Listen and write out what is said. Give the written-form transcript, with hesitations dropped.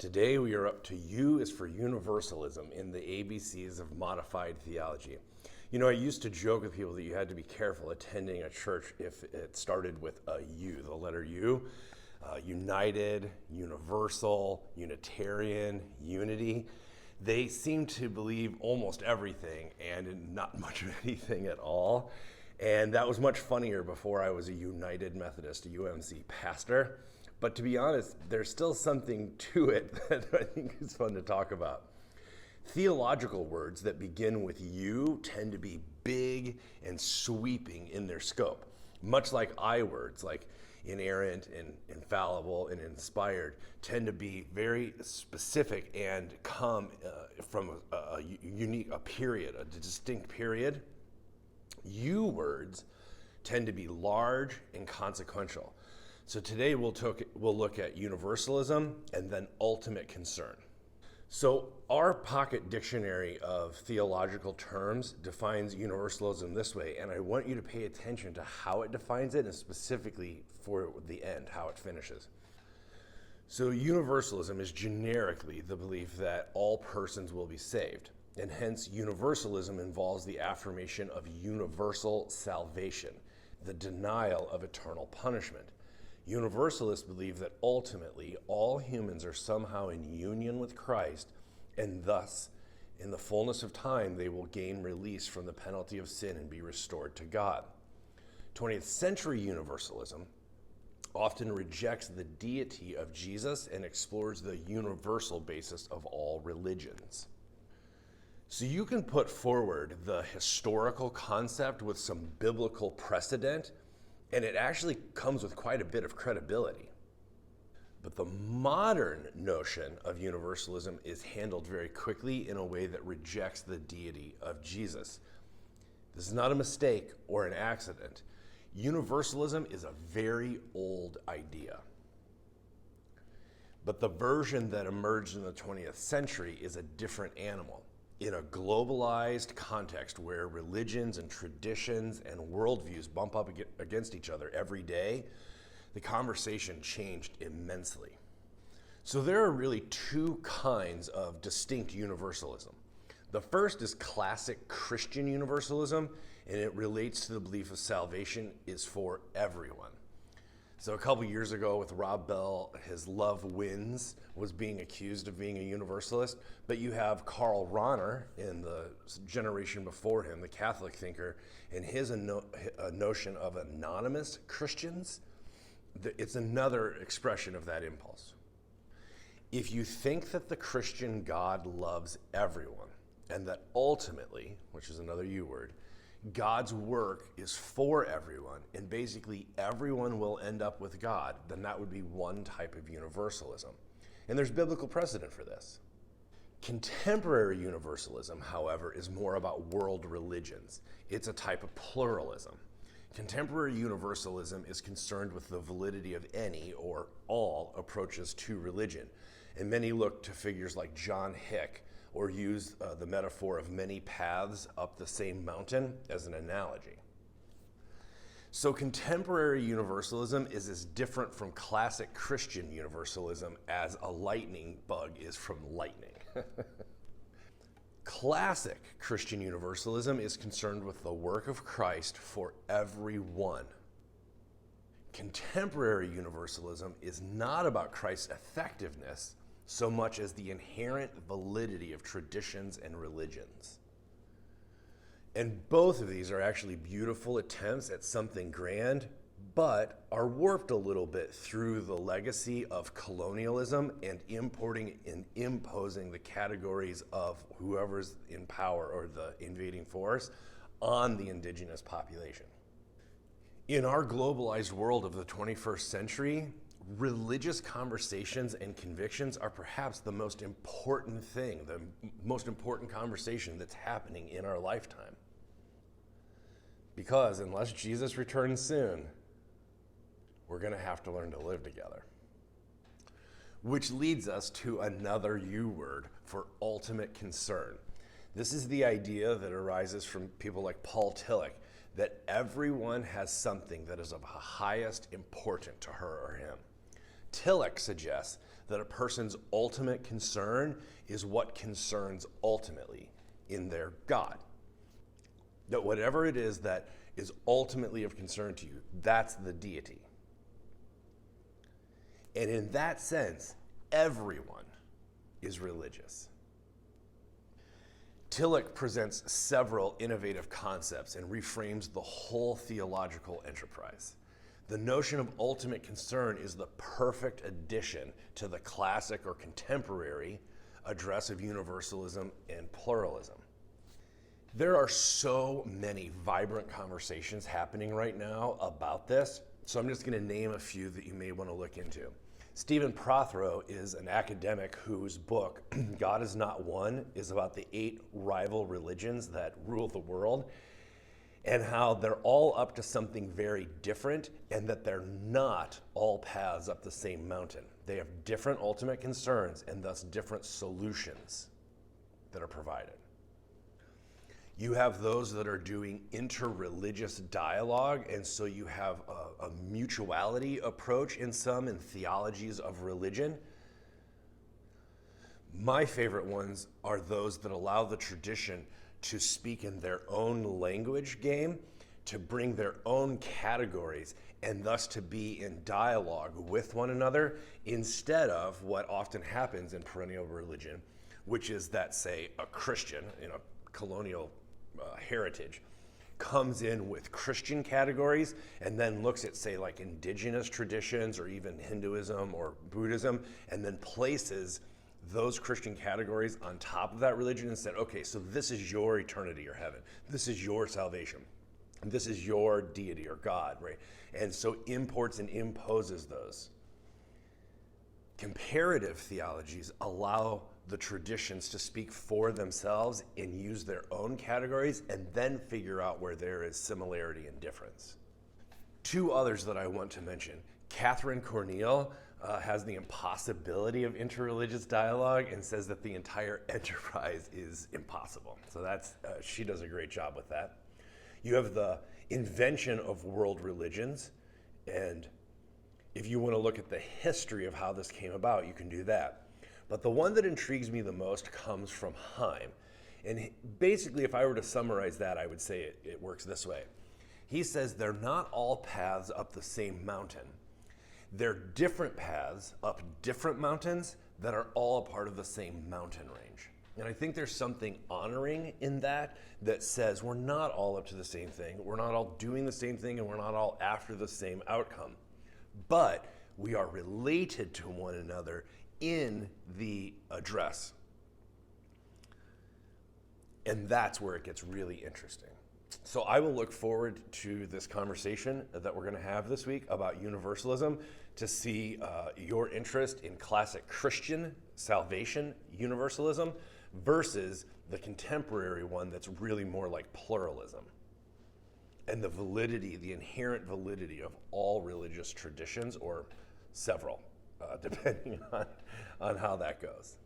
Today we are up to U is for Universalism in the ABCs of modified theology. You know, I used to joke with people that you had to be careful attending a church if it started with a U, the letter U. United, universal, Unitarian, unity. They seem to believe almost everything and not much of anything at all. And that was much funnier before I was a United Methodist, a UMC pastor. But to be honest, there's still something to it that I think is fun to talk about. Theological words that begin with U tend to be big and sweeping in their scope, much like I words like inerrant and infallible and inspired tend to be very specific and come from a period, a distinct period. U words tend to be large and consequential. So today we'll look at universalism and then ultimate concern. So our pocket dictionary of theological terms defines universalism this way, and I want you to pay attention to how it defines it and specifically for the end, how it finishes. So universalism is generically the belief that all persons will be saved, and hence universalism involves the affirmation of universal salvation, the denial of eternal punishment. Universalists believe that ultimately all humans are somehow in union with Christ, and thus, in the fullness of time, they will gain release from the penalty of sin and be restored to God. 20th century universalism often rejects the deity of Jesus and explores the universal basis of all religions. So you can put forward the historical concept with some biblical precedent, and it actually comes with quite a bit of credibility. But the modern notion of universalism is handled very quickly in a way that rejects the deity of Jesus. This is not a mistake or an accident. Universalism is a very old idea. But the version that emerged in the 20th century is a different animal. In a globalized context where religions and traditions and worldviews bump up against each other every day, the conversation changed immensely. So there are really two kinds of distinct universalism. The first is classic Christian universalism, and it relates to the belief of salvation is for everyone. So a couple years ago with Rob Bell, his Love Wins was being accused of being a universalist, but you have Karl Rahner in the generation before him, the Catholic thinker, and his notion of anonymous Christians. It's another expression of that impulse. If you think that the Christian God loves everyone, and that ultimately, which is another U word, God's work is for everyone, and basically everyone will end up with God, then that would be one type of universalism. And there's biblical precedent for this. Contemporary universalism, however, is more about world religions. It's a type of pluralism. Contemporary universalism is concerned with the validity of any or all approaches to religion. And many look to figures like John Hick, or use the metaphor of many paths up the same mountain as an analogy. So contemporary universalism is as different from classic Christian universalism as a lightning bug is from lightning. Classic Christian universalism is concerned with the work of Christ for everyone. Contemporary universalism is not about Christ's effectiveness so much as the inherent validity of traditions and religions. And both of these are actually beautiful attempts at something grand, but are warped a little bit through the legacy of colonialism and importing and imposing the categories of whoever's in power or the invading force on the indigenous population. In our globalized world of the 21st century, religious conversations and convictions are perhaps the most important thing, the most important conversation that's happening in our lifetime. Because unless Jesus returns soon, we're going to have to learn to live together. Which leads us to another U word for ultimate concern. This is the idea that arises from people like Paul Tillich, that everyone has something that is of highest importance to her or him. Tillich suggests that a person's ultimate concern is what concerns ultimately in their God. That whatever it is that is ultimately of concern to you, that's the deity. And in that sense, everyone is religious. Tillich presents several innovative concepts and reframes the whole theological enterprise. The notion of ultimate concern is the perfect addition to the classic or contemporary address of universalism and pluralism. There are so many vibrant conversations happening right now about this, so I'm just going to name a few that you may want to look into. Stephen Prothrow is an academic whose book, God is Not One, is about the 8 rival religions that rule the world and how they're all up to something very different and that they're not all paths up the same mountain. They have different ultimate concerns and thus different solutions that are provided. You have those that are doing interreligious dialogue, and so you have a mutuality approach in some in theologies of religion. My favorite ones are those that allow the tradition to speak in their own language game, to bring their own categories, and thus to be in dialogue with one another instead of what often happens in perennial religion, which is that, say, a Christian in a colonial heritage comes in with Christian categories and then looks at, say, like indigenous traditions or even Hinduism or Buddhism, and then places those Christian categories on top of that religion and said, okay, so this is your eternity or heaven. This is your salvation. This is your deity or God, right? And so imports and imposes those. Comparative theologies allow the traditions to speak for themselves and use their own categories and then figure out where there is similarity and difference. 2 others that I want to mention. Catherine Corneille has the impossibility of interreligious dialogue and says that the entire enterprise is impossible. So that's she does a great job with that. You have the invention of world religions, and if you want to look at the history of how this came about, you can do that. But the one that intrigues me the most comes from Heim. And basically, if I were to summarize that, I would say it works this way. He says they're not all paths up the same mountain. They're different paths up different mountains that are all a part of the same mountain range. And I think there's something honoring in that says we're not all up to the same thing, we're not all doing the same thing, and we're not all after the same outcome. But we are related to one another in the address. And that's where it gets really interesting. So I will look forward to this conversation that we're going to have this week about universalism to see your interest in classic Christian salvation universalism versus the contemporary one that's really more like pluralism. And the validity, the inherent validity of all religious traditions, or several, depending on how that goes.